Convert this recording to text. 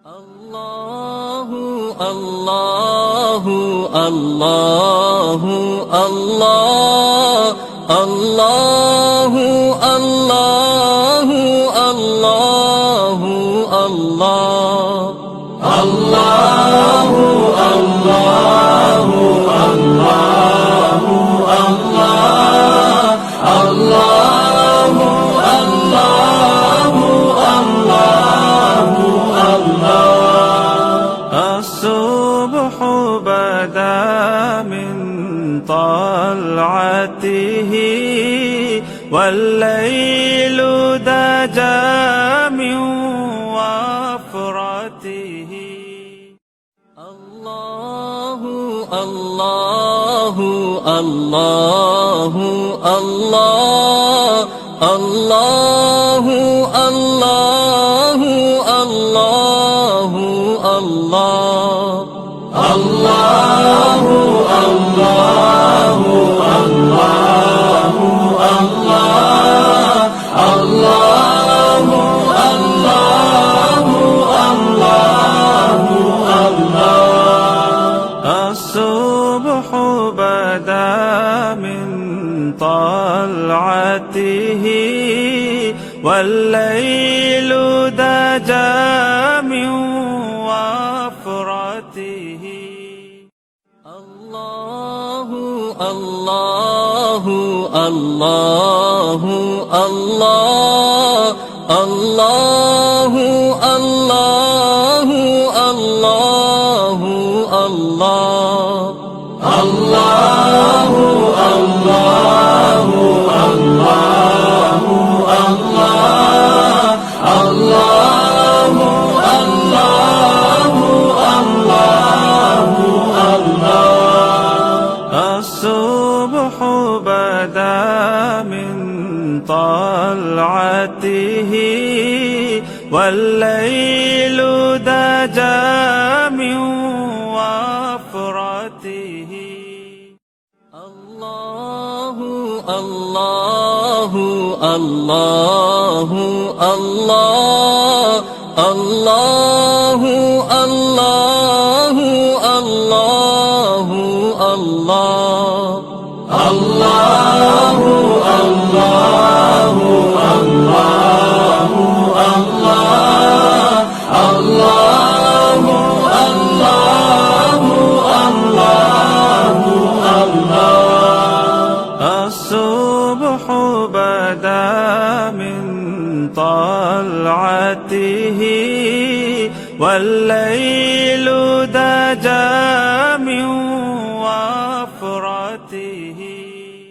الله الله الله الله الله الله الله الله الله الله الصبح بدا من طلعته والليل دجا من وفرته الله الله الله الله الله الله الله الله الله الله الصبح بدا من طلعته والليل دجا من وفرته الله الله الله الله الله الله الله الله الله الصبح بدا من طلعته والليل دجا من وفرته الله الله الله الله الله الله الله الله الله الصبح بدا من طلعته والليل دجا من وفرته